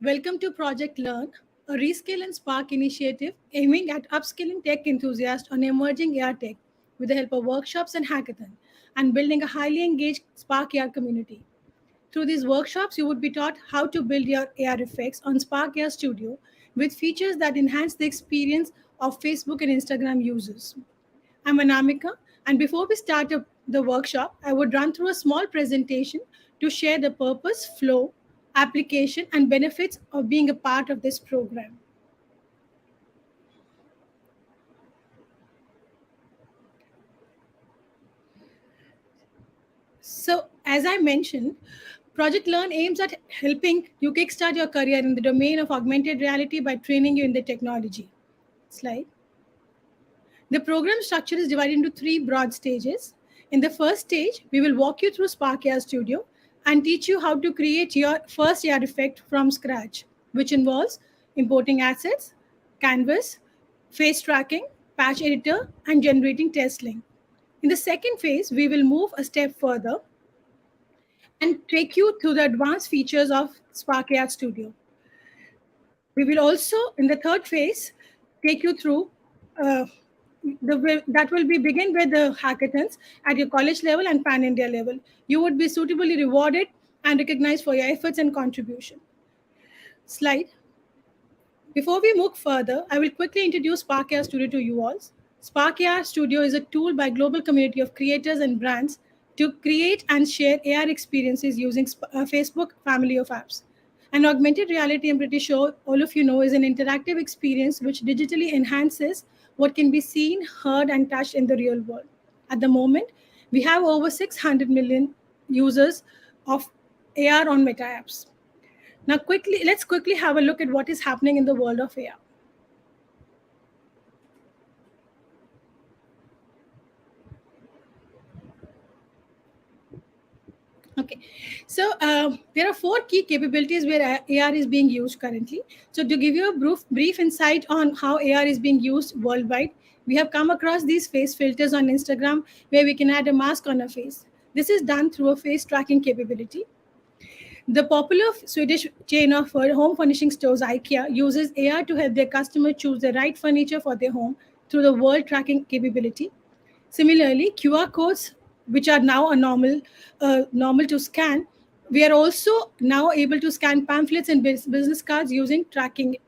Welcome to Project Learn, a Reskill and Spark initiative aiming at upskilling tech enthusiasts on emerging AR tech with the help of workshops and hackathon and building a highly engaged Spark AR community. Through these workshops, you would be taught how to build your AR effects on Spark AR Studio with features that enhance the experience of Facebook and Instagram users. I'm Anamika, and before we start the workshop, I would run through a small presentation to share the purpose, flow, application, and benefits of being a part of this program. So, as I mentioned, Project Learn aims at helping you kickstart your career in the domain of augmented reality by training you in the technology. Slide. The program structure is divided into three broad stages. In the first stage, we will walk you through Spark AR Studio and teach you how to create your first AR effect from scratch, which involves importing assets, canvas, face tracking, patch editor, and generating test link. In the second phase, we will move a step further and take you through the advanced features of Spark AR Studio. We will also, in the third phase, take you through that will be begin with the hackathons at your college level and pan India level. You would be suitably rewarded and recognized for your efforts and contribution. Slide. Before we move further, I will quickly introduce Spark AR Studio to you all. Spark AR Studio is a tool by global community of creators and brands to create and share AR experiences using Facebook family of apps. And augmented reality, I'm pretty sure all of you know, is an interactive experience which digitally enhances what can be seen, heard, and touched in the real world. At the moment, we have over 600 million users of AR on Meta apps. Now, let's quickly have a look at what is happening in the world of AR. Okay, so there are four key capabilities where AR is being used currently. So to give you a brief insight on how AR is being used worldwide, we have come across these face filters on Instagram where we can add a mask on a face. This is done through a face tracking capability. The popular Swedish chain of home furnishing stores, IKEA, uses AR to help their customer choose the right furniture for their home through the world tracking capability. Similarly, QR codes, which are now a normal to scan, we are also now able to scan pamphlets and business cards using target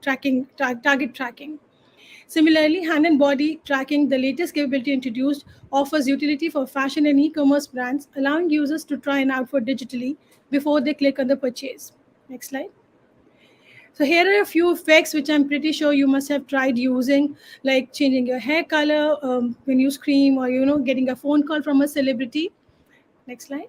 tracking. Similarly, hand and body tracking, the latest capability introduced, offers utility for fashion and e-commerce brands, allowing users to try an outfit digitally before they click on the purchase. Next slide. So here are a few effects which I'm pretty sure you must have tried using, like changing your hair color when you scream, or getting a phone call from a celebrity. Next slide.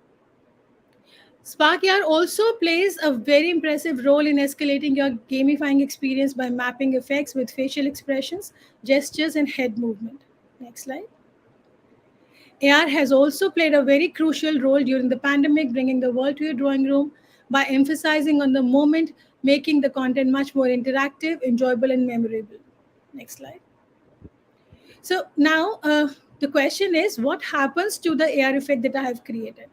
Spark AR also plays a very impressive role in escalating your gamifying experience by mapping effects with facial expressions, gestures, and head movement. Next slide. AR has also played a very crucial role during the pandemic, bringing the world to your drawing room by emphasizing on the moment, making the content much more interactive, enjoyable, and memorable. Next slide. So now the question is, what happens to the AR effect that I have created?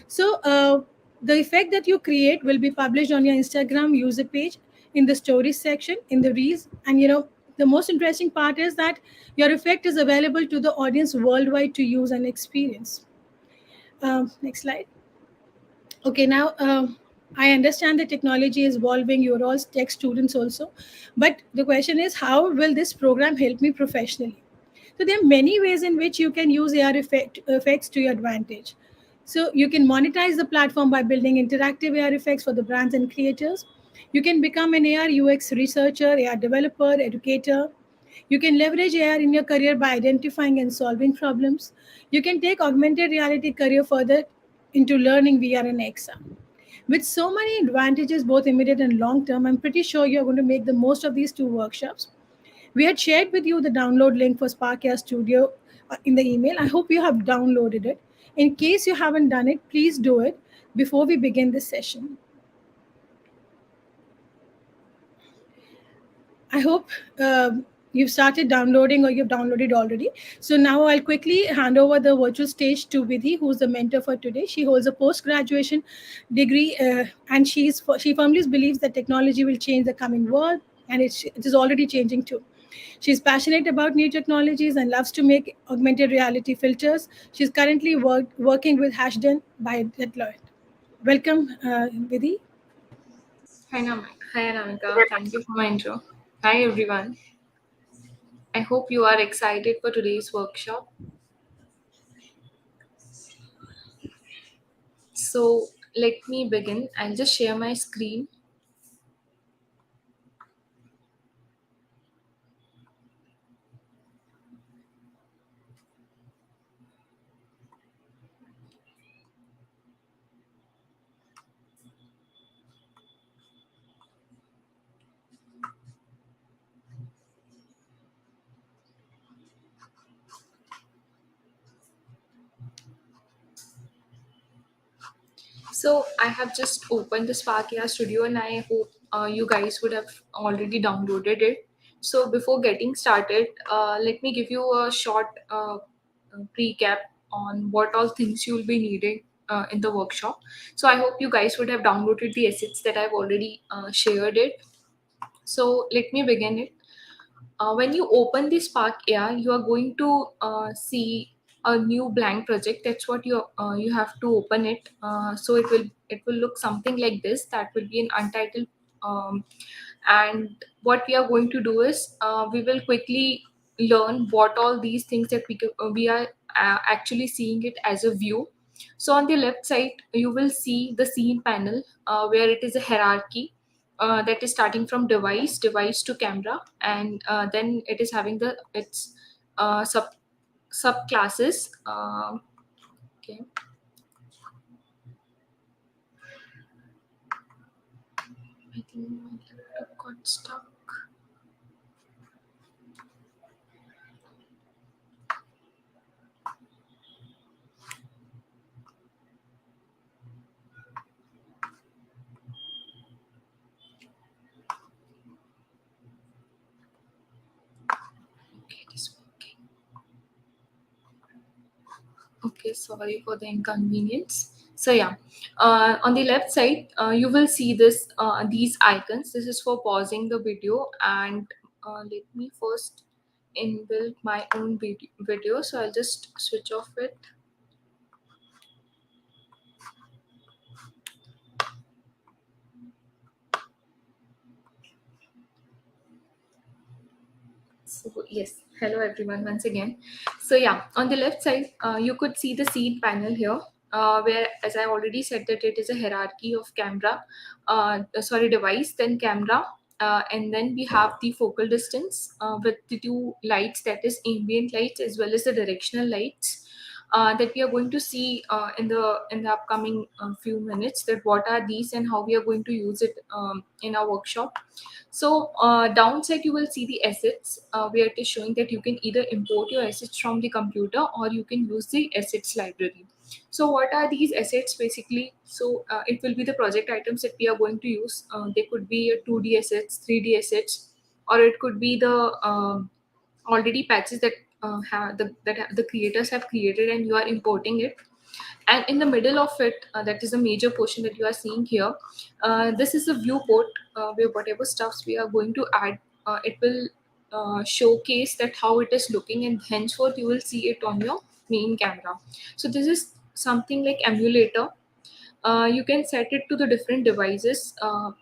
So the effect that you create will be published on your Instagram user page in the stories section, in the reels, and the most interesting part is that your effect is available to the audience worldwide to use and experience. Next slide. Okay, now I understand the technology is evolving. You're all tech students also, but the question is, how will this program help me professionally? So there are many ways in which you can use effects to your advantage. So you can monetize the platform by building interactive AR effects for the brands and creators. You can become an AR UX researcher, AR developer, educator. You can leverage AR in your career by identifying and solving problems. You can take augmented reality career further into learning VR and XR. With so many advantages, both immediate and long term, I'm pretty sure you're going to make the most of these two workshops. We had shared with you the download link for Spark AR Studio in the email. I hope you have downloaded it. In case you haven't done it, please do it before we begin this session. I hope you've started downloading or you've downloaded already. So now I'll quickly hand over the virtual stage to Vidhi, who's the mentor for today. She holds a post-graduation degree, and she firmly believes that technology will change the coming world, and it is already changing too. She's passionate about new technologies and loves to make augmented reality filters. She's currently working with Hashden by Deloitte. Welcome, Vidhi. Hi Anamika, thank you for my intro. Hi everyone. I hope you are excited for today's workshop. So let me begin. I'll just share my screen. So I have just opened the Spark AI Studio and I hope you guys would have already downloaded it. So before getting started, let me give you a short recap on what all things you will be needing in the workshop. So I hope you guys would have downloaded the assets that I've already shared it. So let me begin it. When you open the Spark AI, you are going to see a new blank project. That's what you have to open it. So it will look something like this. That will be an untitled. Um, and what we are going to do is we will quickly learn what all these things that we are actually seeing it as a view. So on the left side, you will see the scene panel where it is a hierarchy that is starting from device to camera, and then it is having the its subclasses. Okay, I think my laptop got stuck. Okay, it is working. Okay, sorry for the inconvenience. So yeah, on the left side, you will see these icons. This is for pausing the video, and let me first inbuild my own video. So I'll just switch off it. So yes, hello everyone once again. So yeah, on the left side, you could see the scene panel here, where, as I already said, that it is a hierarchy of device, then camera, and then we have the focal distance with the two lights, that is ambient lights as well as the directional lights. That we are going to see in the upcoming few minutes, that what are these and how we are going to use it in our workshop. So downside, you will see the assets where it is showing that you can either import your assets from the computer or you can use the assets library. So what are these assets basically? So it will be the project items that we are going to use. They could be a 2D assets, 3D assets, or it could be the already patches that the creators have created and you are importing it. And in the middle of it, that is the major portion that you are seeing here. This is a viewport where whatever stuffs we are going to add, it will showcase that how it is looking, and henceforth you will see it on your main camera. So this is something like emulator. You can set it to the different devices,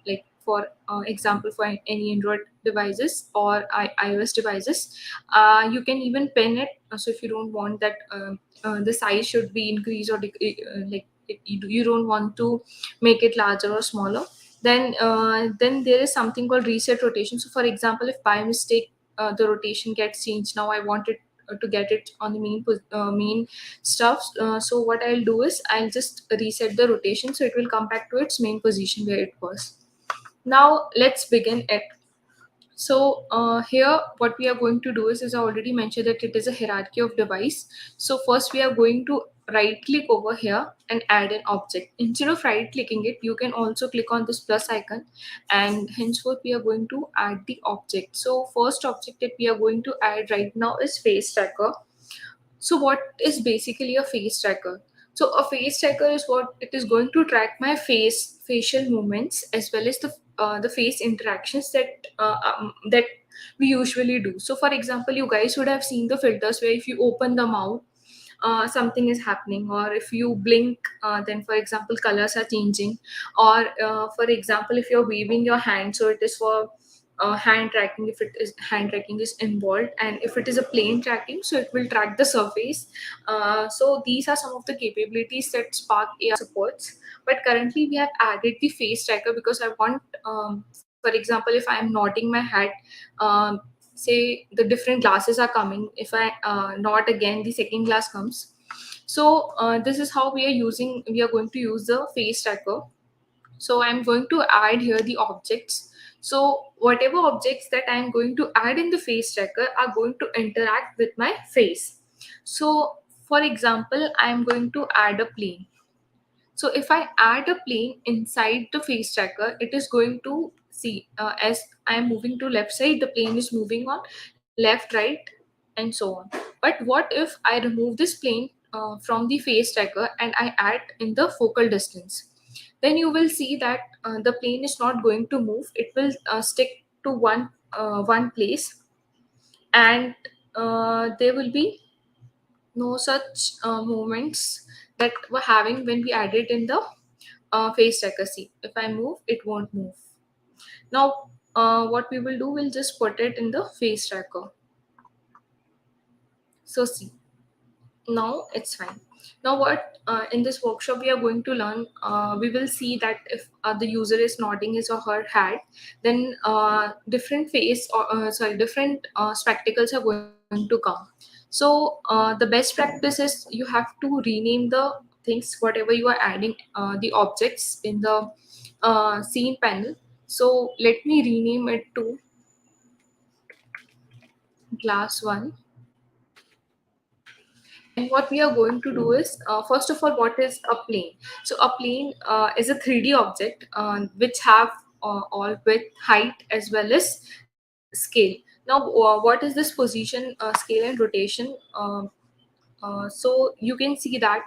like for example, for any Android devices or iOS devices. You can even pin it. So if you don't want that the size should be increased or you don't want to make it larger or smaller, then there is something called reset rotation. So for example, if by mistake the rotation gets changed, now I want it to get it on the main stuff. So what I'll do is I'll just reset the rotation so it will come back to its main position where it was. Now let's begin it. So here what we are going to do is, as I already mentioned, that it is a hierarchy of device. So first we are going to right click over here and add an object. Instead of right clicking it, you can also click on this plus icon, and henceforth we are going to add the object. So first object that we are going to add right now is face tracker. So what is basically a face tracker? So a face tracker is what it is going to track my facial movements, as well as the face interactions that we usually do. So for example, you guys would have seen the filters where if you open the mouth, something is happening, or if you blink, then for example colors are changing, or for example if you're waving your hand, so it is for hand tracking, if it is hand tracking is involved, and if it is a plane tracking, so it will track the surface. So these are some of the capabilities that Spark AI supports. But currently we have added the face tracker because I want, for example, if I am nodding my head, um, say the different glasses are coming, if I nod again, the second glass comes. So this is how we are going to use the face tracker. So I'm going to add here the objects. So whatever objects that I'm going to add in the face tracker are going to interact with my face. So for example, I'm going to add a plane. So if I add a plane inside the face tracker, it is going to see, as I am moving to left side, the plane is moving on left, right, and so on. But what if I remove this plane from the face tracker and I add in the focal distance? Then you will see that the plane is not going to move. It will stick to one place, and there will be no such movements that we're having when we added in the face tracker. See, if I move, it won't move. Now what we will do, we'll just put it in the face tracker. So see, now it's fine. Now what, in this workshop we are going to learn, we will see that if the user is nodding his or her head, then different face, or different spectacles are going to come. So the best practice is you have to rename the things, whatever you are adding, the objects in the scene panel. So let me rename it to glass 1. And what we are going to do is, first of all, what is a plane? So a plane is a 3D object which have all width, height, as well as scale. Now what is this position, scale and rotation? So you can see that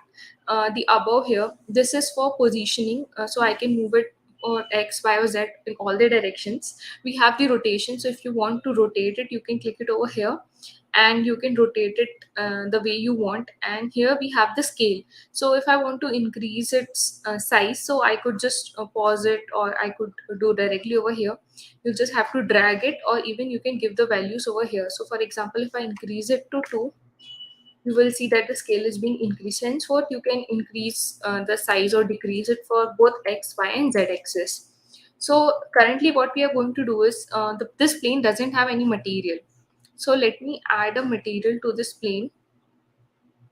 the above here, this is for positioning, so I can move it or x, y, or z in all the directions. We have the rotation, so if you want to rotate it, you can click it over here and you can rotate it the way you want. And here we have the scale. So if I want to increase its size, so I could just pause it, or I could do directly over here. You just have to drag it, or even you can give the values over here. So for example, if I increase it to 2, you will see that the scale is being increased. Henceforth, you can increase the size or decrease it for both x, y, and z axis. So currently what we are going to do is, this plane doesn't have any material. So let me add a material to this plane.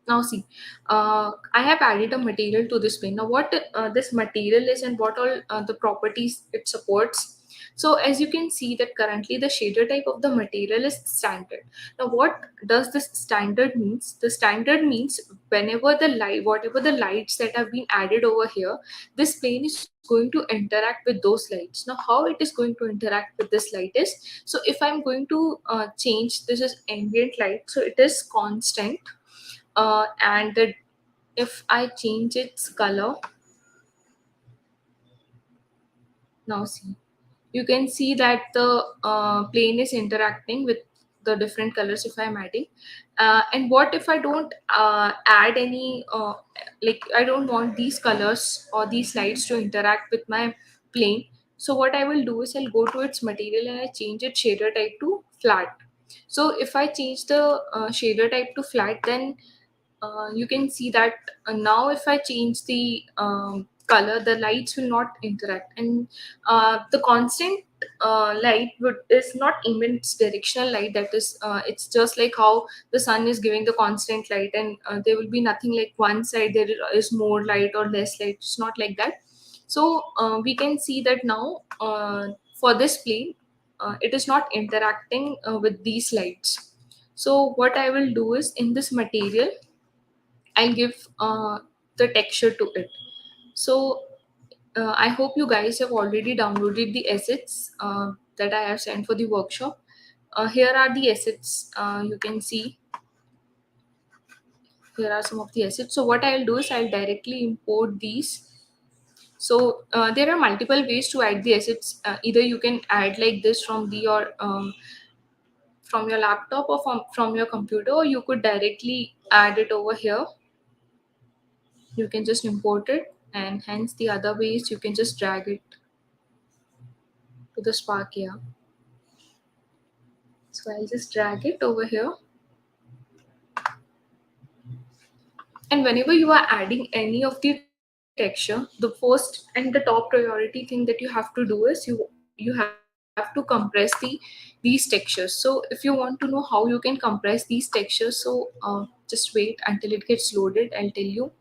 Now see, I have added a material to this plane. Now what this material is, and what all the properties it supports. So as you can see that currently the shader type of the material is standard. Now what does this standard means? The standard means whenever the light, whatever the lights that have been added over here, this plane is going to interact with those lights. Now how it is going to interact with this light is, so if I'm going to change, this is ambient light, so it is constant, and if I change its color, now see, you can see that the plane is interacting with the different colors if I'm adding. And what if I don't add any, like I don't want these colors or these lights to interact with my plane? So what I will do is I'll go to its material and I change its shader type to flat. So if I change the shader type to flat, then you can see that now if I change the color, the lights will not interact. And the constant light is not even its directional light. That is, it's just like how the sun is giving the constant light, and there will be nothing like one side there is more light or less light. It's not like that. So we can see that now for this plane, it is not interacting with these lights. So what I will do is, in this material I'll give the texture to it. So I hope you guys have already downloaded the assets that I have sent for the workshop. Here are the assets. You can see here are some of the assets. So what I'll do is I'll directly import these. So there are multiple ways to add the assets. Either you can add like this from your laptop or from your computer, or you could directly add it over here. You can just import it, and hence the other way is you can just drag it to the Spark here. So I'll just drag it over here. And whenever you are adding any of the texture, the first and the top priority thing that you have to do is you have to compress these textures. So if you want to know how you can compress these textures, so just wait until it gets loaded. I'll tell you.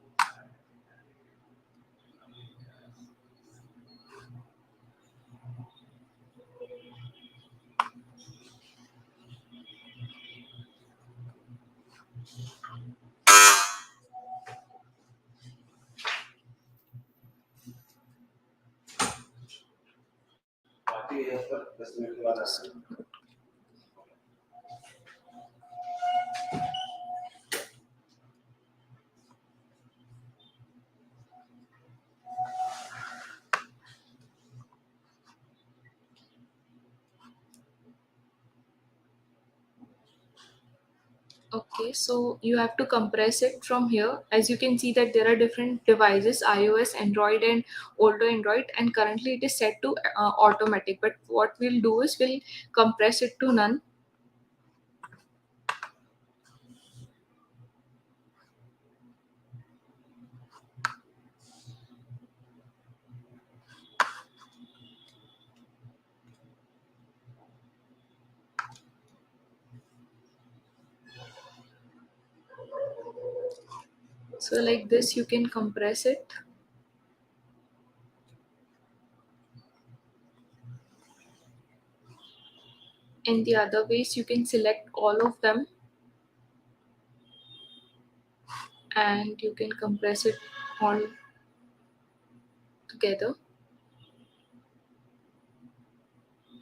Okay, so you have to compress it from here. As you can see that there are different devices, iOS, Android and older Android, and currently it is set to automatic. But what we'll do is we'll compress it to none. So like this you can compress it. In the other ways you can select all of them and you can compress it all together.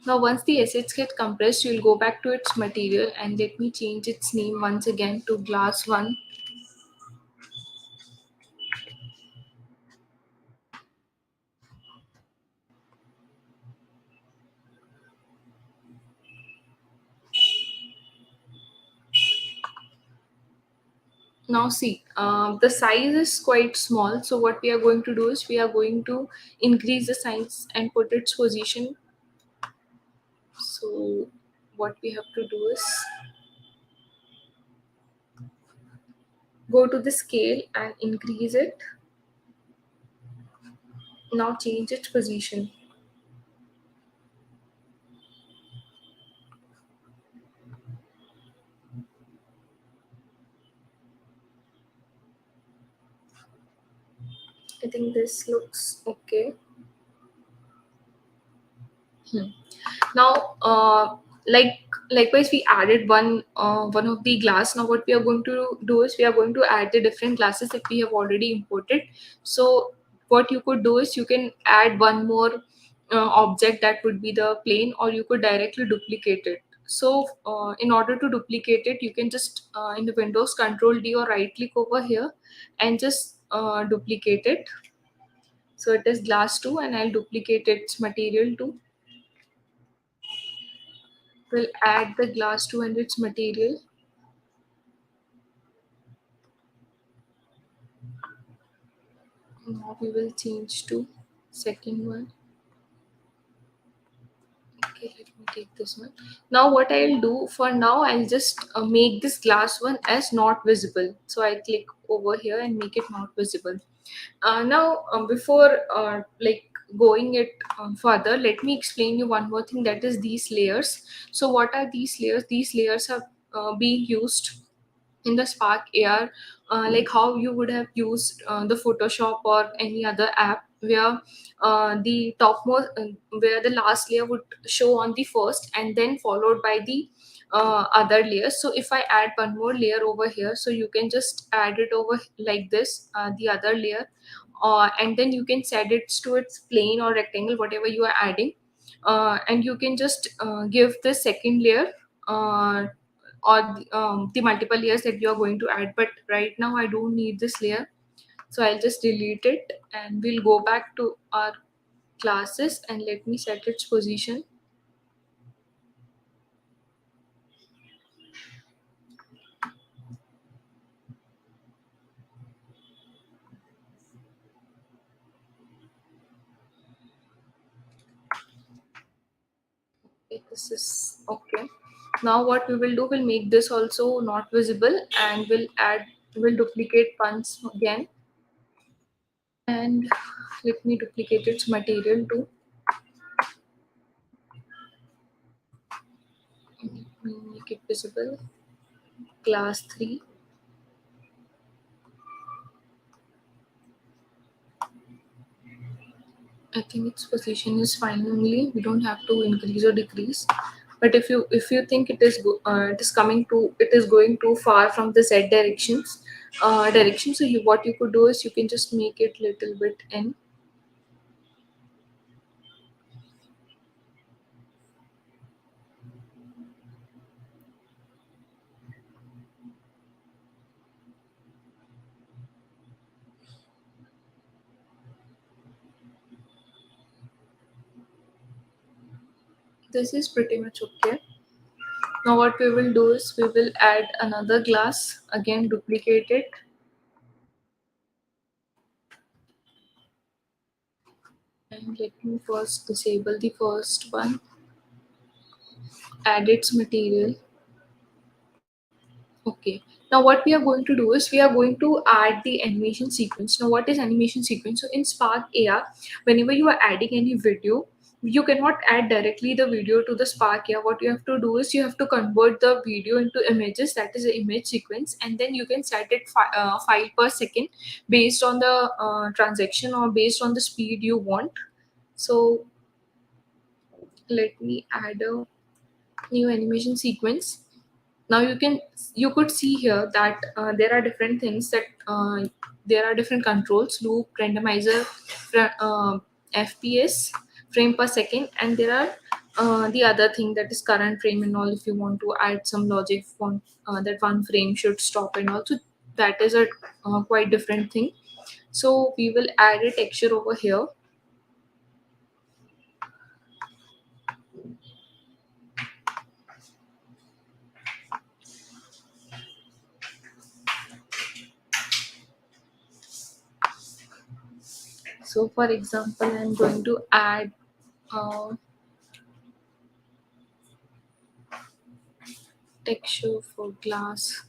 Now once the assets get compressed, you'll go back to its material, and let me change its name once again to glass 1. Now see, the size is quite small. So what we are going to do is we are going to increase the size and put its position. So what we have to do is go to the scale and increase it. Now change its position. I think this looks okay. Now like likewise we added one of the glass. Now what we are going to do is we are going to add the different glasses that we have already imported. So what you could do is you can add one more object, that would be the plane, or you could directly duplicate it. So in order to duplicate it, you can just in the Windows Control D or right click over here and just duplicate it. So it is glass 2 and I'll duplicate its material too. We'll add the glass to and its material. Now we will change to second one. Okay, let me take this one. Now what I'll do for now, I'll just make this glass one as not visible. So I click over here and make it not visible. Now before like going it further, let me explain you one more thing, that is these layers. So what are these layers? These layers are being used in the Spark AR, like how you would have used the Photoshop or any other app. where the topmost where the last layer would show on the first, and then followed by the other layers. So if I add one more layer over here, so you can just add it over like this, the other layer, and then you can set it to its plane or rectangle, whatever you are adding, and you can just give the second layer, or the multiple layers that you are going to add. But right now I don't need this layer, so I'll just delete it, and we'll go back to our classes, and let me set its position. Okay, this is okay. Now what we will do, we'll make this also not visible, and we'll duplicate once again, and let me duplicate its material too. Make it visible. Class 3. I think its position is fine only. We don't have to increase or decrease. But if you think it is coming to, it is going too far from the Z direction, so what you could do is you can just make it little bit in. This is pretty much okay. Now what we will do is we will add another glass, again duplicate it, and let me first disable the first one, add its material. Okay. Now what we are going to do is we are going to add the animation sequence. Now what is animation sequence? So in Spark AR, whenever you are adding any video, you cannot add directly the video to the Spark AR. What you have to do is you have to convert the video into images, that is the image sequence, and then you can set it file per second based on the transaction or based on the speed you want. So let me add a new animation sequence. Now you could see here that there are different things that there are different controls: loop, randomizer, fps, frame per second, and there are the other thing, that is current frame and all. If you want to add some logic for that one frame should stop and also, that is a quite different thing. So we will add a texture over here. So for example, I'm going to add uh, texture for glass.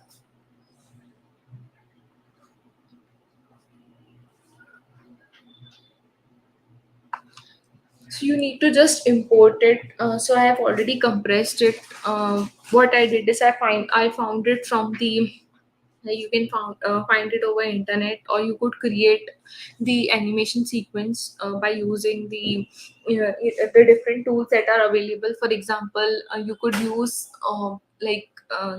So you need to just import it. So I have already compressed it. What I did is I found it from the, you can find it over internet, or you could create the animation sequence by using the different tools that are available. For example, you could use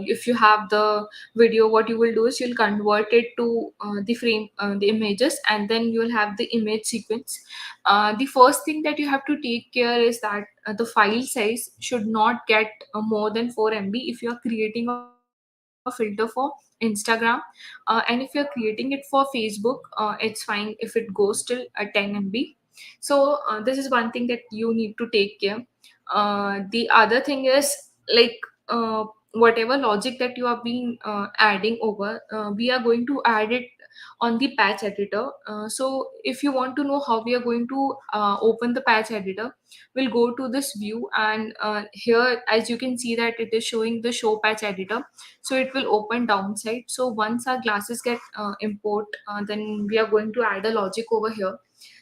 if you have the video, what you will do is you'll convert it to the images, and then you'll have the image sequence. The first thing that you have to take care is that the file size should not get more than 4 MB if you are creating a filter for Instagram. And if you're creating it for Facebook, it's fine if it goes till 10 MB. So this is one thing that you need to take care. The other thing is, like, whatever logic that you are being adding over, we are going to add it on the patch editor. So if you want to know how we are going to open the patch editor, we'll go to this view, and here, as you can see, that it is showing the show patch editor. So it will open downside. So once our glasses get import, then we are going to add a logic over here.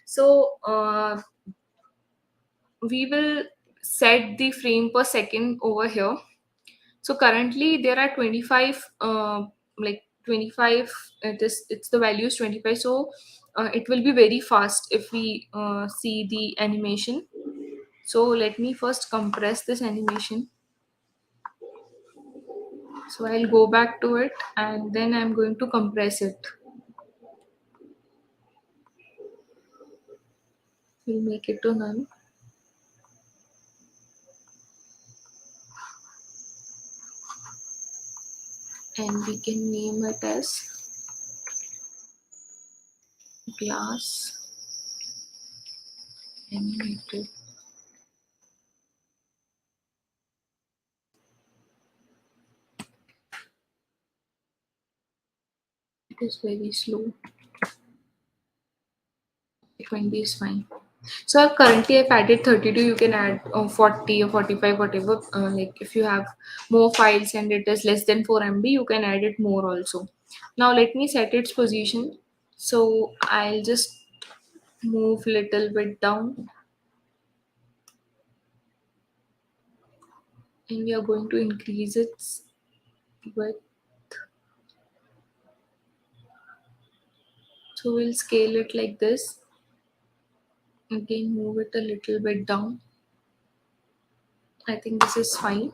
So we will set the frame per second over here. So currently there are 25, like 25, it's the value is 25. So it will be very fast if we see the animation. So let me first compress this animation. So I'll go back to it and then I'm going to compress it. We'll make it to none. And we can name it as glass animated. It is very slow. 20 is fine. So currently I've added 32. You can add 40 or 45, whatever. Like if you have more files and it is less than 4 MB, you can add it more also. Now let me set its position. So I'll just move little bit down, and we are going to increase its width. So we'll scale it like this. Again, move it a little bit down. I think this is fine.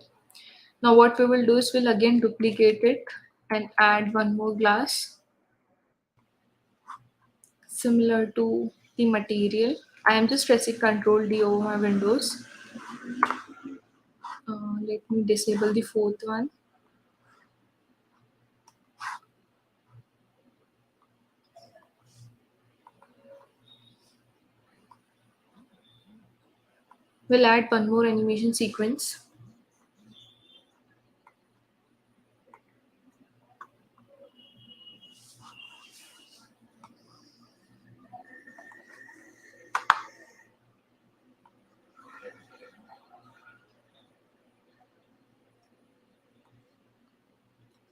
Now what we will do is we'll again duplicate it and add one more glass similar to the material. I am just pressing Ctrl D over my windows. Let me disable the fourth one. We'll add one more animation sequence.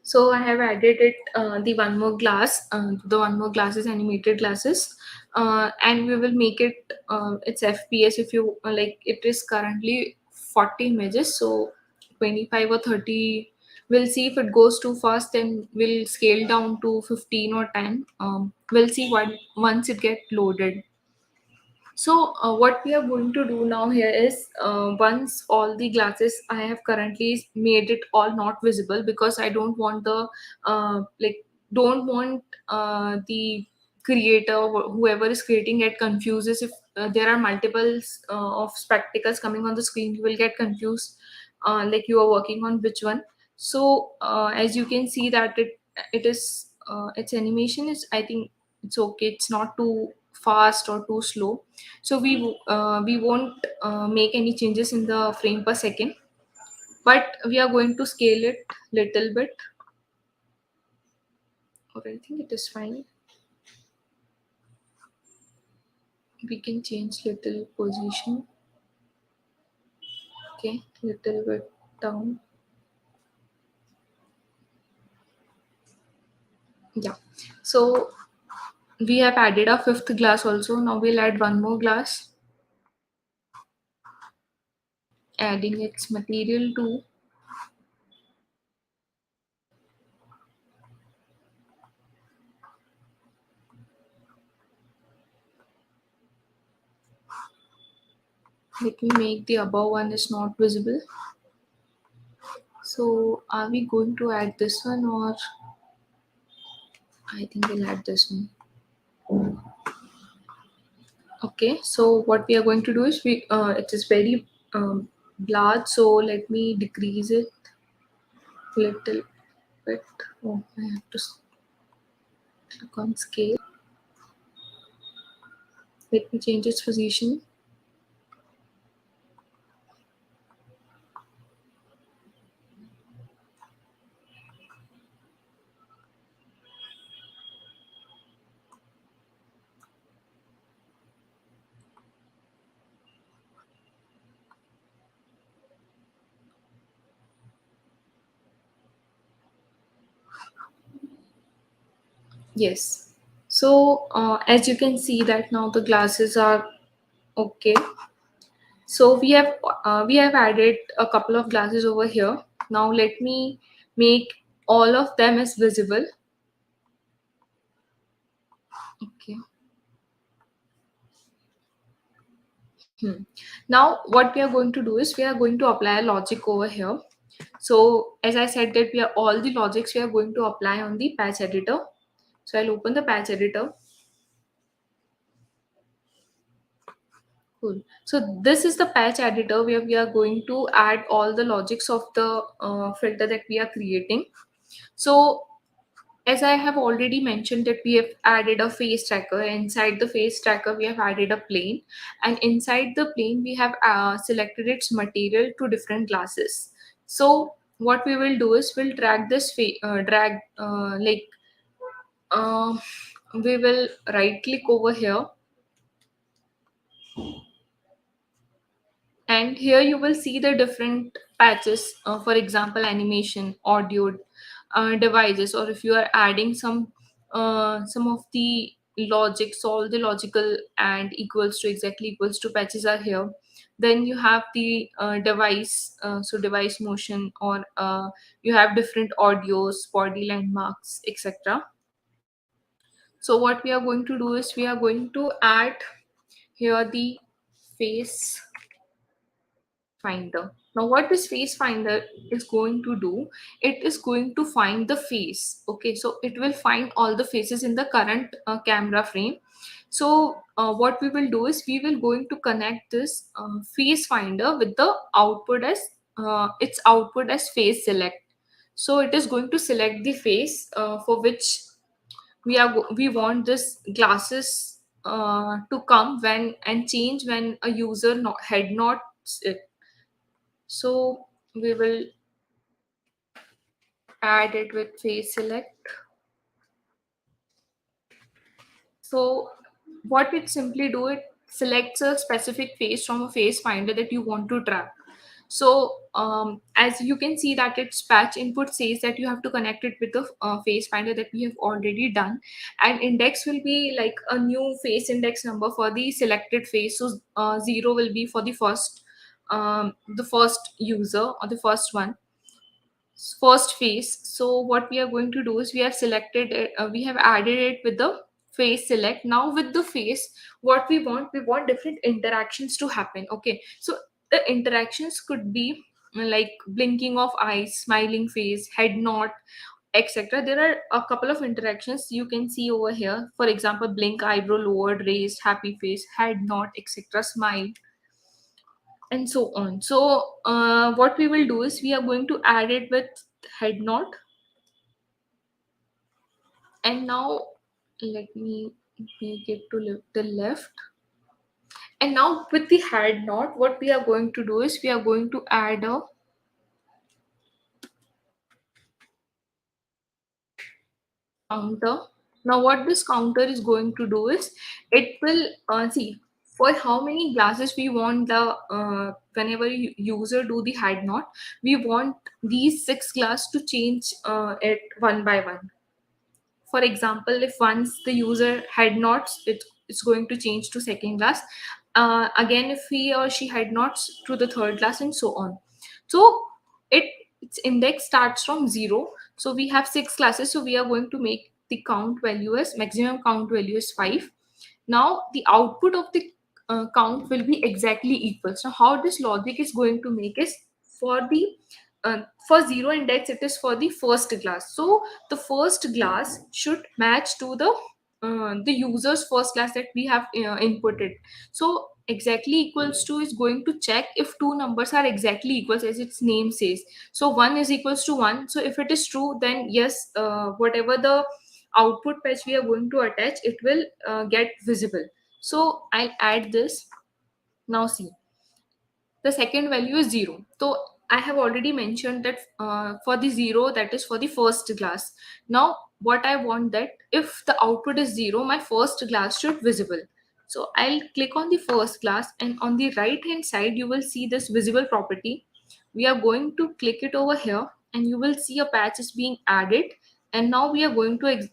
So I have added it, the one more glass. The one more glass is animated glasses, and we will make it its FPS. If you like, it is currently 40 images, so 25 or 30. We'll see if it goes too fast, then we'll scale down to 15 or 10. We'll see once it get loaded. So what we are going to do now here is, once all the glasses I have currently made it all not visible, because I don't want the don't want the creator or whoever is creating get confuses. If there are multiples of spectacles coming on the screen, you will get confused, like you are working on which one. So as you can see that it is its animation is, I think it's okay, it's not too fast or too slow. So we won't make any changes in the frame per second, but we are going to scale it little bit. Or I think it is fine. We can change little position. Okay, little bit down. Yeah. So we have added a fifth glass also. Now we'll add one more glass, adding its material to. Let me make the above one is not visible. So are we going to add this one, or I think we'll add this one. Okay, so what we are going to do is it is very large, so let me decrease it little bit. Oh, I have to click on scale. Let me change its position. Yes. So as you can see that now the glasses are okay. So we have added a couple of glasses over here. Now let me make all of them as visible. Okay. Hmm. Now, what we are going to do is we are going to apply a logic over here. So, as I said that we are all the logics we are going to apply on the patch editor. So, I'll open the patch editor. Cool. So, this is the patch editor where we are going to add all the logics of the filter that we are creating. So, as I have already mentioned that we have added a face tracker. Inside the face tracker, we have added a plane, and inside the plane, we have selected its material to different classes. So what we will do is we'll drag this drag like uh, we will right click over here, and here you will see the different patches, for example animation, audio, devices, or if you are adding some of the logics, all the logical and equals to, exactly equals to patches are here. Then you have the device, so device motion, or you have different audios, body landmarks, etc. So what we are going to do is we are going to add here the face finder. Now what this face finder is going to do, it is going to find the face. Okay, so it will find all the faces in the current camera frame. So what we will do is we will going to connect this face finder with the output as its output as face select. So it is going to select the face for which we want this glasses to come when and change when a user head nods it. So we will add it with face select. So what it simply do, it selects a specific face from a face finder that you want to track. So as you can see that its patch input says that you have to connect it with the face finder that we have already done, and index will be like a new face index number for the selected face. So 0 will be for the first user or the first one, first face. So what we are going to do is we have selected it, we have added it with the face select. Now with the face, what we want different interactions to happen. Okay, so the interactions could be like blinking of eyes, smiling face, head nod, etc. There are a couple of interactions you can see over here. For example, blink, eyebrow lowered, raised, happy face, head nod, etc., smile, and so on. So what we will do is we are going to add it with head nod. And now let me make it to the left. And now with the head nod, what we are going to do is we are going to add a counter. Now what this counter is going to do is it will see for how many glasses we want the whenever user do the head nod, we want these 6 glass to change it one by one. For example, if once the user head nods, it's going to change to second class. Again, if he or she head nods to the third class, and so on. So it its index starts from 0. So we have 6 classes. So we are going to make the count value as maximum count value is 5. Now the output of the count will be exactly equal. So how this logic is going to make is for the for 0 index, it is for the first class. So the first glass should match to the user's first class that we have inputted. So exactly equals to is going to check if two numbers are exactly equals as its name says. So 1 is equals to 1. So if it is true, then yes, whatever the output patch we are going to attach, it will get visible. So I'll add this. Now see, the second value is 0. So I have already mentioned that for the 0, that is for the first glass. Now what I want, that if the output is 0, my first glass should visible. So I'll click on the first glass, and on the right hand side you will see this visible property. We are going to click it over here, and you will see a patch is being added. And now we are going to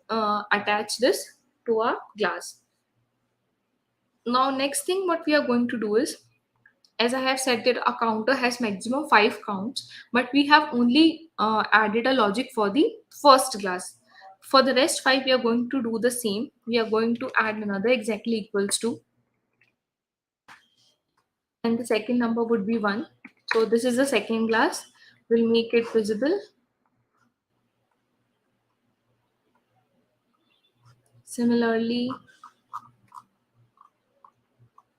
attach this to our glass. Now next thing what we are going to do is, as I have said that a counter has maximum 5 counts, but we have only added a logic for the first class. For the rest 5, we are going to do the same. We are going to add another exactly equals to. and the second number would be 1. So this is the second glass. We'll make it visible. Similarly,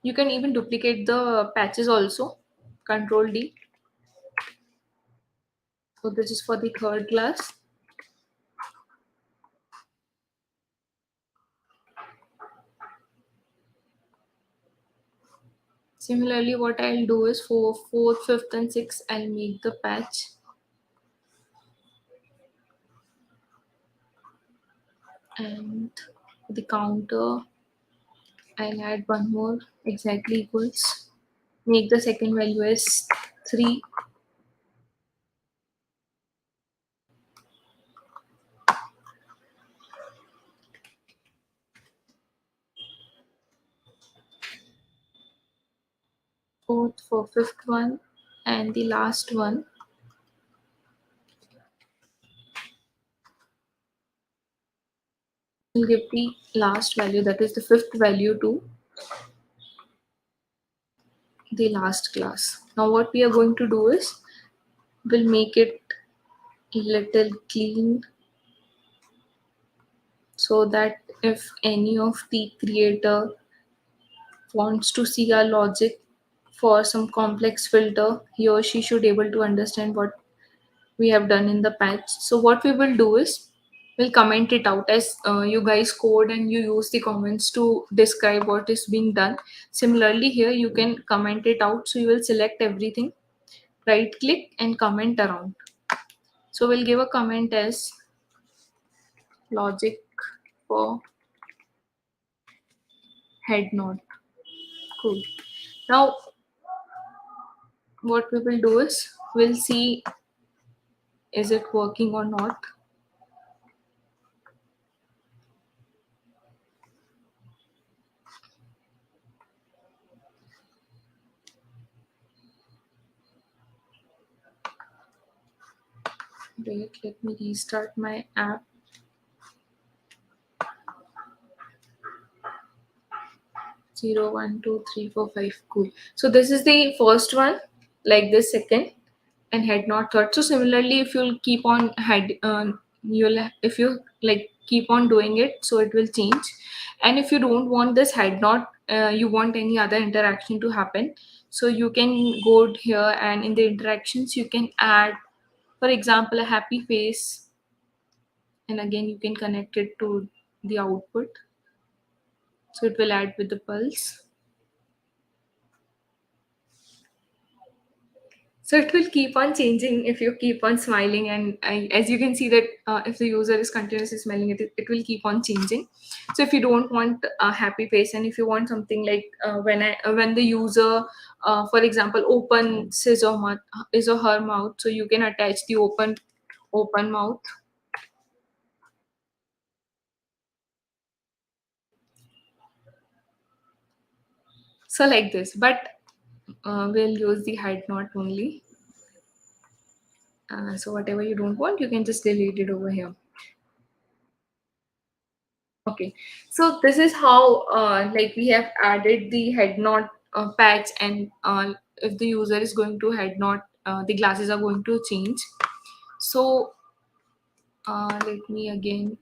you can even duplicate the patches also. Control D. So this is for the third glass. Similarly, what I'll do is for 4th, 5th and 6th, I'll make the patch. And the counter, I'll add one more, exactly equals. Make the second value as 3. Fourth for 5th one, and the last one, will give the last value, that is the 5th value, to the last class. Now what we are going to do is we'll make it little clean, so that if any of the creator wants to see our logic for some complex filter, he or she should able to understand what we have done in the patch. So what we will do is we'll comment it out as you guys code and you use the comments to describe what is being done. Similarly here you can comment it out, so you will select everything, right click and comment around. So we'll give a comment as logic for head node. Cool. Now what we will do is we'll see is it working or not. Wait, let me restart my app. 0, 1, 2, 3, 4, 5. Cool. So this is the first one, like this second, and head nod third. So similarly, if you'll keep on if you like keep on doing it, so it will change. And if you don't want this head nod, you want any other interaction to happen, so you can go here and in the interactions you can add, for example, a happy face, and again you can connect it to the output, so it will add with the pulse. So it will keep on changing if you keep on smiling, and as you can see that if the user is continuously smiling, it will keep on changing. So if you don't want a happy face, and if you want something like when the user, for example, opens his or her mouth, so you can attach the open mouth. So like this, but we'll use the head knot only. So whatever you don't want, you can just delete it over here. Okay, so this is how like we have added the head knot patch, and if the user is going to head knot, the glasses are going to change. So let me again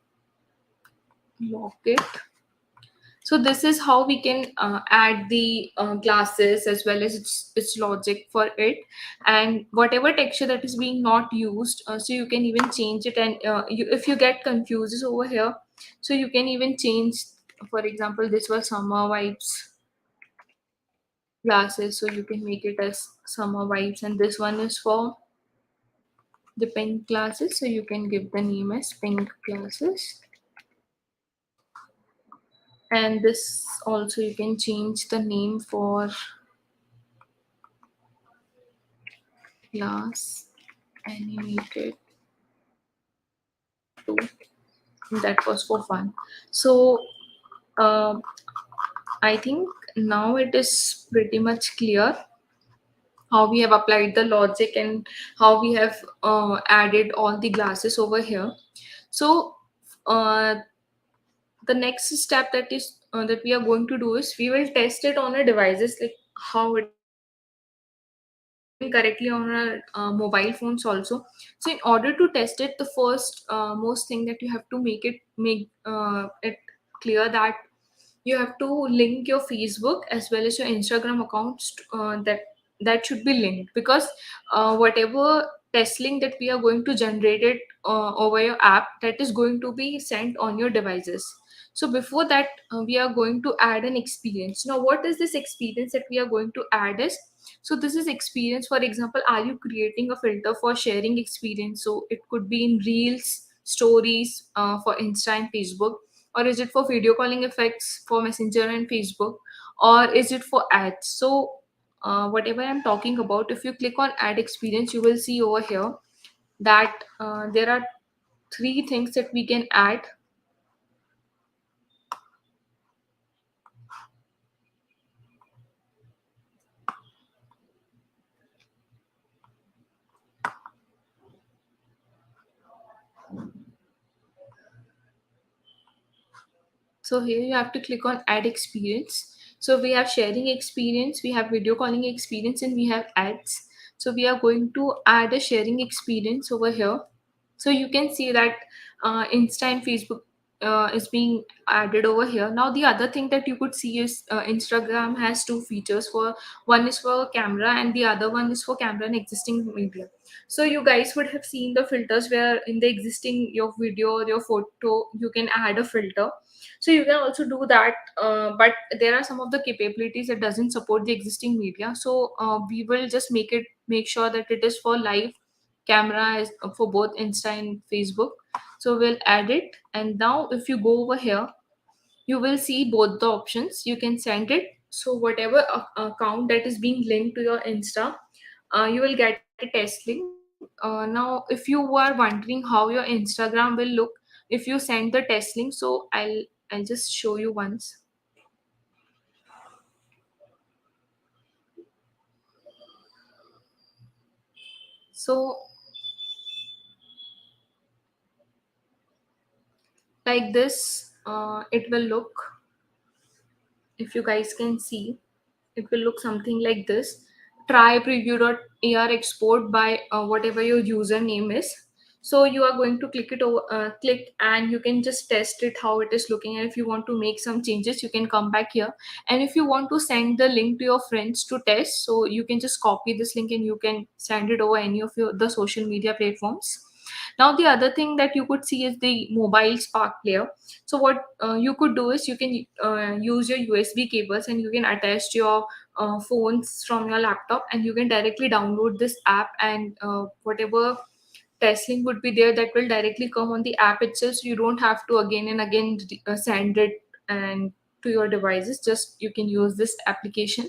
lock it. So this is how we can add the glasses as well as its logic for it, and whatever texture that is being not used, so you can even change it. And if you get confuses over here, so you can even change. For example, this was summer vibes glasses, so you can make it as summer vibes, and this one is for the pink glasses, so you can give the name as pink glasses. And this also you can change the name for glass animated 2. That was for fun. So uh, I think now it is pretty much clear how we have applied the logic and how we have added all the glasses over here. So uh, the next step that we are going to do is we will test it on a devices, like how it correctly on our mobile phones also. So in order to test it, the first most thing that you have to make it clear that you have to link your Facebook as well as your Instagram accounts, that should be linked, because whatever test link that we are going to generate it over your app, that is going to be sent on your devices. So before that, we are going to add an experience. Now what is this experience that we are going to add is, so this is experience. For example, are you creating a filter for sharing experience? So it could be in reels, stories, for Insta and Facebook, or is it for video calling effects for Messenger and Facebook, or is it for ads? So whatever I'm talking about, if you click on add experience, you will see over here that there are three things that we can add. So here you have to click on add experience. So we have sharing experience, we have video calling experience, and we have ads. So we are going to add a sharing experience over here. So you can see that Insta and Facebook is being added over here. Now the other thing that you could see is Instagram has two features. For one is for camera and the other one is for camera and existing media. So you guys would have seen the filters where in the existing your video or your photo you can add a filter. So you can also do that, but there are some of the capabilities that doesn't support the existing media. So we will just make sure that it is for live camera is for both Insta and Facebook. So we'll add it, and now if you go over here, you will see both the options. You can send it. So whatever account that is being linked to your Insta, you will get a test link. Now if you are wondering how your Instagram will look if you send the test link, so I'll just show you once. So like this, it will look. If you guys can see, it will look something like this. Try preview.ar export by whatever your username is. So you are going to click it over, click, and you can just test it how it is looking. And if you want to make some changes, you can come back here. And if you want to send the link to your friends to test, so you can just copy this link and you can send it over any of the social media platforms. Now the other thing that you could see is the mobile Spark player. So what you could do is you can use your USB cables and you can attach your phones from your laptop, and you can directly download this app, and whatever test link would be there, that will directly come on the app itself. So you don't have to again and again send it and to your devices. Just you can use this application.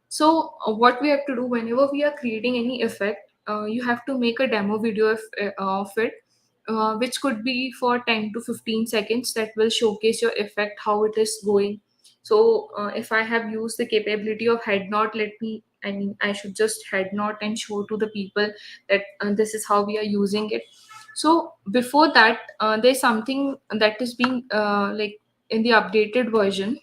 So what we have to do whenever we are creating any effect, you have to make a demo video of it, which could be for 10 to 15 seconds, that will showcase your effect, how it is going. So if I have used the capability of head nod, I should just head nod and show to the people that this is how we are using it. So before that, there's something that is being like in the updated version,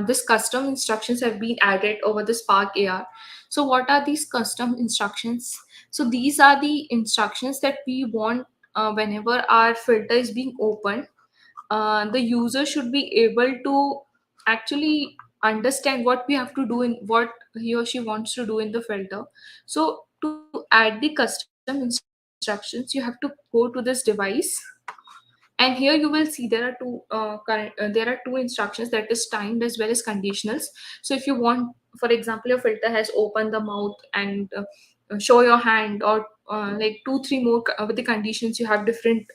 this custom instructions have been added over the Spark AR. So what are these custom instructions? So these are the instructions that we want whenever our filter is being opened. The user should be able to actually understand what we have to do in what he or she wants to do in the filter. So to add the custom instructions, you have to go to this device, and here you will see there are there are two instructions, that is timed as well as conditionals. So if you want, for example, your filter has opened the mouth and show your hand, or like two three more with the conditions, you have different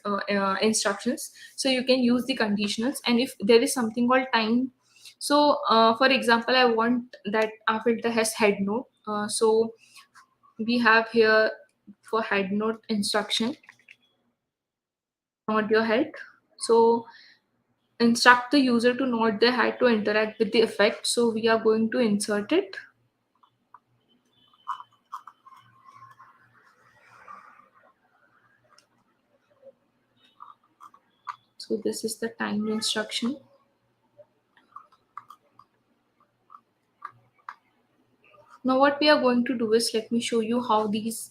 instructions. So you can use the conditionals, and if there is something called time, so for example, I want that our filter has head node. So we have here for head node instruction, nod your head. So instruct the user to nod their head to interact with the effect. So we are going to insert it. So this is the time instruction. Now what we are going to do is, let me show you how this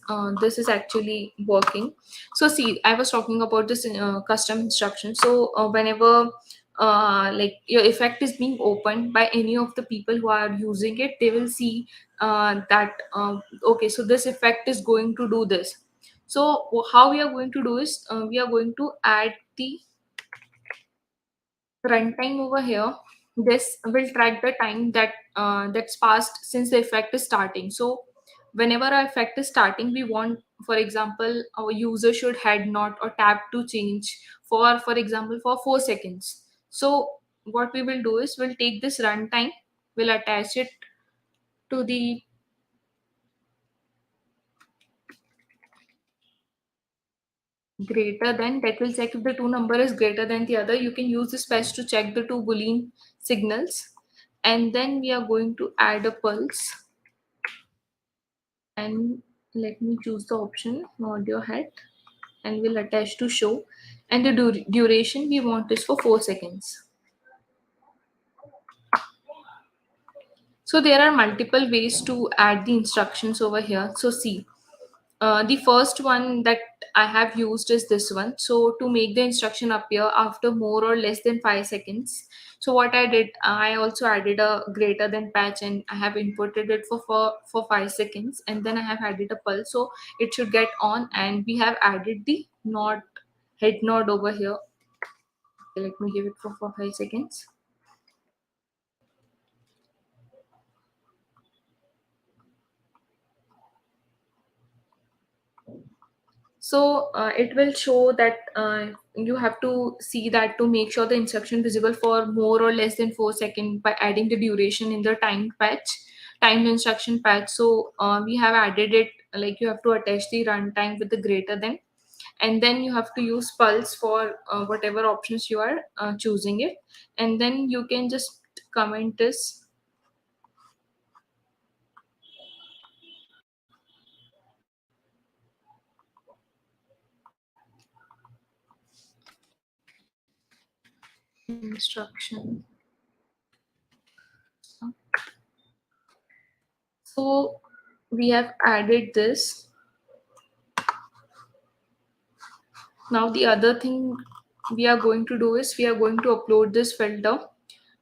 is actually working. So see, I was talking about this custom instruction. So whenever like your effect is being opened by any of the people who are using it, they will see that okay, so this effect is going to do this. So how we are going to do is, we are going to add the runtime over here. This will track the time that's passed since the effect is starting. So whenever our effect is starting, we want, for example, our user should head nod or tap to change for example for 4 seconds. So what we will do is, we'll take this runtime, we'll attach it to the greater than. That will check if the two number is greater than the other. You can use this patch to check the two boolean signals. And then we are going to add a pulse, and let me choose the option nod your head, and we'll attach to show, and the duration we want is for 4 seconds. So there are multiple ways to add the instructions over here. So see, the first one that I have used is this one. So to make the instruction appear after more or less than 5 seconds. So what I did, I also added a greater than patch, and I have inputted it for 5 seconds, and then I have added a pulse. So it should get on, and we have added the nod, head nod over here. Okay, let me give it for 5 seconds. So it will show that you have to see that to make sure the instruction visible for more or less than 4 seconds by adding the duration in the timed patch, timed instruction patch. So we have added it, like you have to attach the runtime with the greater than, and then you have to use pulse for whatever options you are choosing it, and then you can just comment this instruction. So we have added this. Now the other thing we are going to do is, we are going to upload this filter.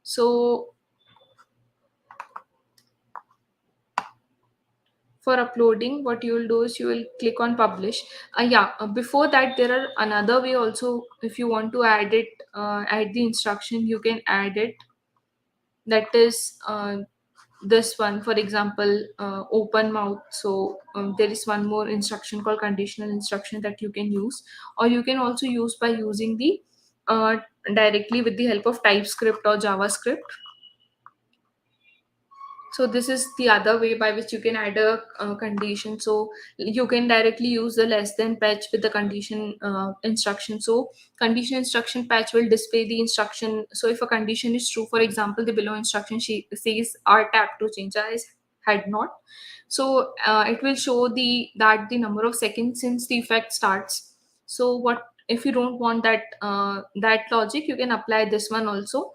So for uploading, what you will do is, you will click on publish. Before that, there are another way also. If you want to add it, add the instruction, you can add it. That is this one, for example, open mouth. So there is one more instruction called conditional instruction that you can use, or you can also use by using the uh, directly with the help of TypeScript or JavaScript. So this is the other way by which you can add a condition. So you can directly use the less than patch with the condition instruction. So condition instruction patch will display the instruction. So if a condition is true, for example, the below instruction says R tap to change as had not. So it will show the number of seconds since the effect starts. So what if you don't want that logic, you can apply this one also.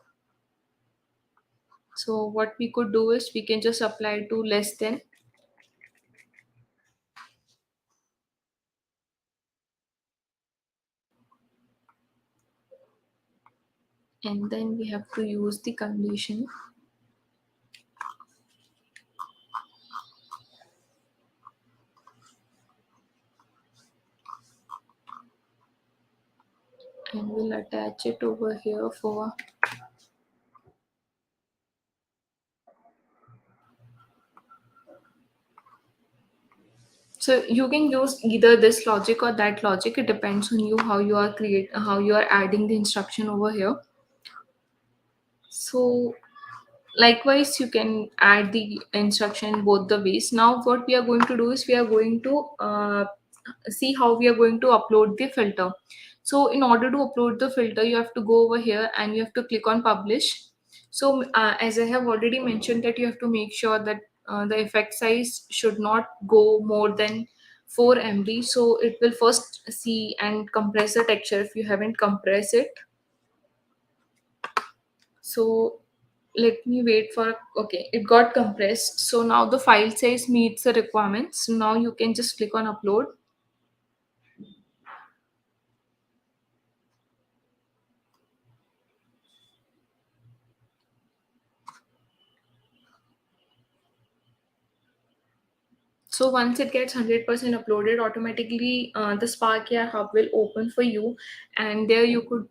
So what we could do is, we can just apply to less than, and then we have to use the condition, and we'll attach it over here for. So you can use either this logic or that logic. It depends on you how you are adding the instruction over here. So likewise, you can add the instruction both the ways. Now what we are going to do is, we are going to see how we are going to upload the filter. So in order to upload the filter, you have to go over here and you have to click on publish. So as I have already mentioned, that you have to make sure that the effect size should not go more than 4 MB. So it will first see and compress the texture if you haven't compressed it. So let me wait for, okay, it got compressed. So now the file size meets the requirements. Now you can just click on upload. So once it gets 100% uploaded, automatically the Spark AI Hub will open for you, and there you could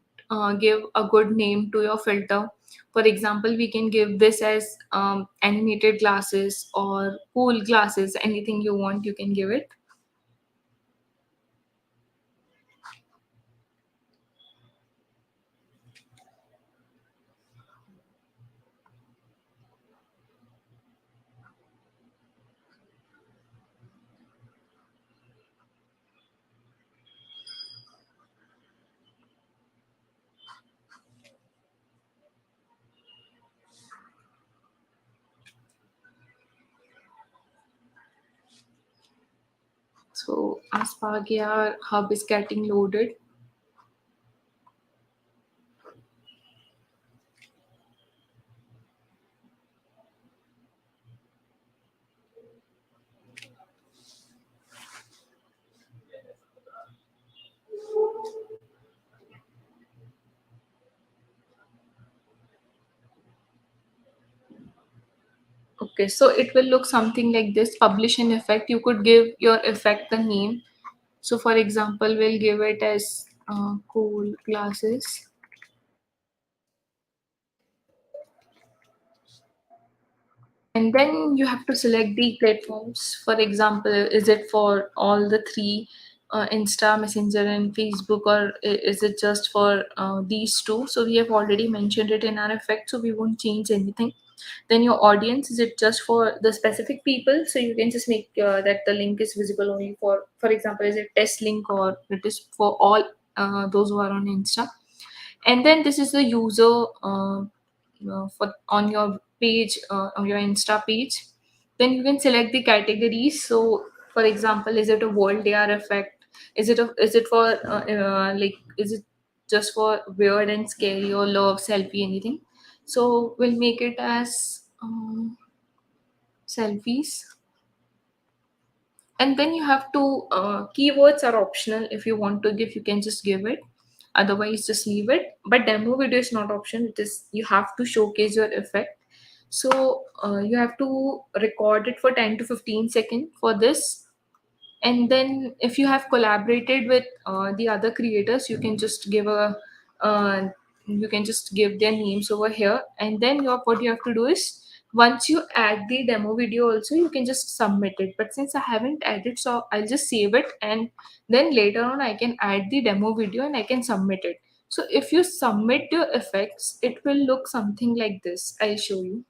give a good name to your filter. For example, we can give this as animated glasses or cool glasses. Anything you want, you can give it. So our Spark AI Hub is getting loaded. Okay, so it will look something like this. Publish an effect. You could give your effect the name. So for example, we'll give it as cool glasses. And then you have to select the platforms. For example, is it for all the three, Insta, Messenger, and Facebook, or is it just for these two? So we have already mentioned it in our effect, so we won't change anything. Then your audience, is it just for the specific people? So you can just make that the link is visible only for example, is it test link, or it is for all those who are on Insta. And then this is the user for on your page, on your Insta page. Then you can select the categories. So for example, is it a world AR effect? Is it for like, is it just for weird and scary, or love, selfie, anything? So we'll make it as selfies. And then you have to keywords are optional. If you want to give, you can just give it, otherwise just leave it. But demo video is not option, it is, you have to showcase your effect. So you have to record it for 10 to 15 seconds for this. And then if you have collaborated with the other creators, you can just give a uh, you can just give their names over here. And then what you have to do is, once you add the demo video also, you can just submit it. But since I haven't added, so I'll just save it, and then later on I can add the demo video and I can submit it. So if you submit your effects, it will look something like this. I'll show you.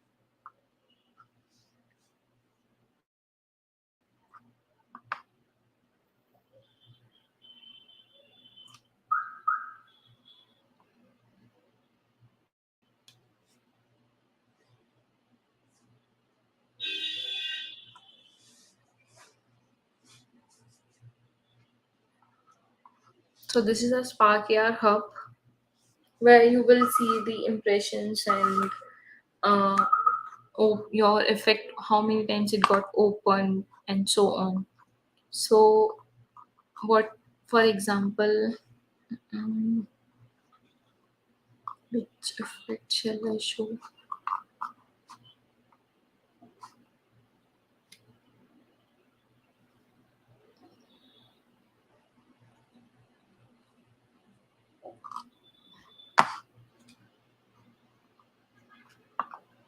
So this is a Spark AR hub, where you will see the impressions and uh, your effect, how many times it got open, and so on. So what, for example, um, which effect shall I show?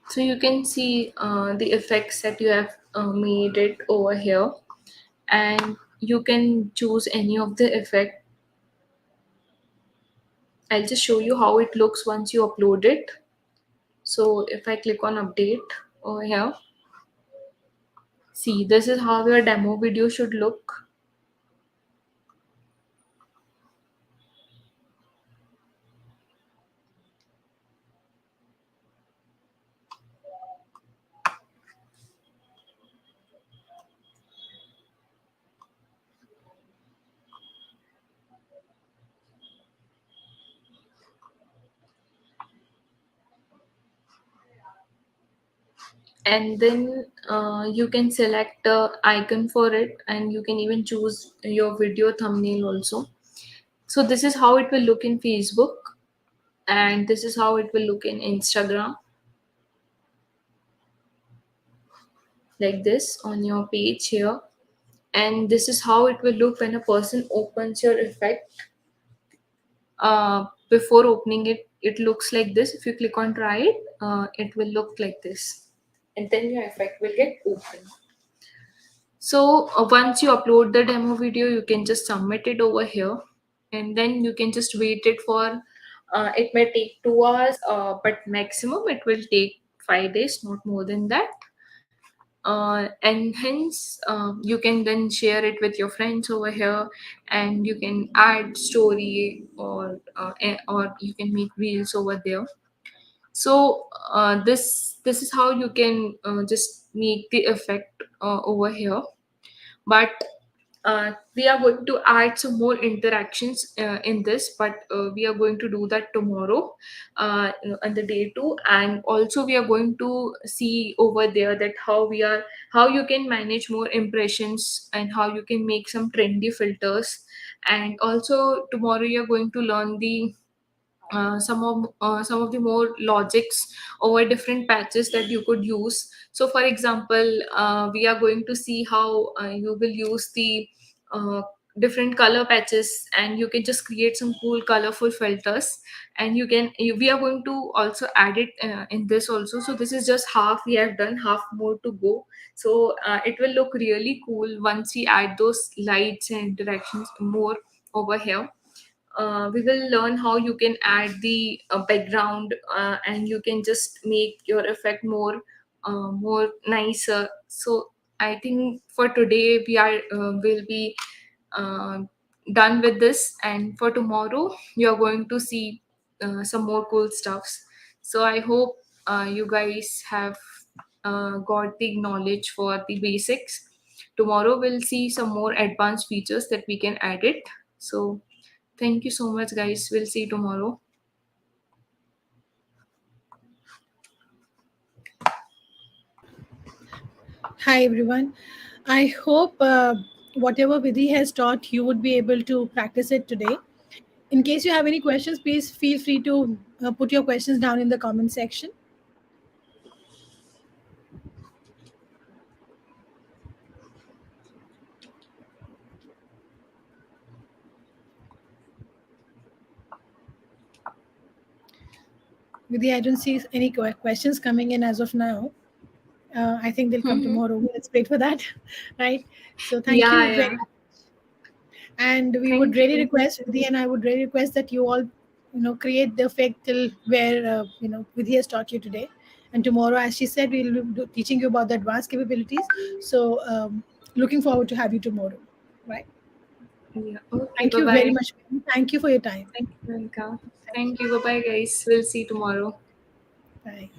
So you can see the effects that you have made it over here, and you can choose any of the effect. I'll just show you how it looks once you upload it. So if I click on update over here, see, this is how your demo video should look. and then you can select the icon for it, and you can even choose your video thumbnail also. So this is how it will look in Facebook, and this is how it will look in Instagram, like this on your page here. And this is how it will look when a person opens your effect. Before opening it, it looks like this. If you click on try it, it will look like this, and then your effect will get open. So once you upload the demo video, you can just submit it over here, and then you can just wait it for. It may take 2 hours, but maximum it will take 5 days, not more than that. And hence you can then share it with your friends over here, and you can add story, or you can make reels over there. So this is how you can just make the effect over here. But we are going to add some more interactions in this, but we are going to do that tomorrow, on the day 2. And also we are going to see over there that how you can manage more impressions, and how you can make some trendy filters. And also tomorrow you're going to learn the some of the more logics over different patches that you could use. So for example, we are going to see how you will use the uh, different color patches, and you can just create some cool colorful filters. And we are going to also add it in this also. So this is just half we have done, half more to go. So it will look really cool once we add those lights and interactions more over here. We will learn how you can add the background, and you can just make your effect more nicer. So I think for today we are will be uh, done with this, and for tomorrow you are going to see some more cool stuffs. So I hope you guys have got the knowledge for the basics. Tomorrow we'll see some more advanced features that we can add it. So thank you so much, guys. We'll see you tomorrow. Hi everyone. I hope whatever Vidhi has taught, you would be able to practice it today. In case you have any questions, please feel free to put your questions down in the comment section. Vidhi, I don't see any questions coming in as of now. I think they'll come Mhm. tomorrow. Let's wait for that, right? So thank Yeah, you yeah. very, and we would Thank really you. request Vidhi, and I would really request that you all, create the effect till where Vidhi has taught you today, and tomorrow, as she said, we'll be teaching you about the advanced capabilities. So looking forward to have you tomorrow, right? Yeah. Okay, Thank bye you very bye. much. Thank you for your time. Thank you, Monica. Thank Thank you. Bye bye, guys. We'll see you tomorrow. you. Bye.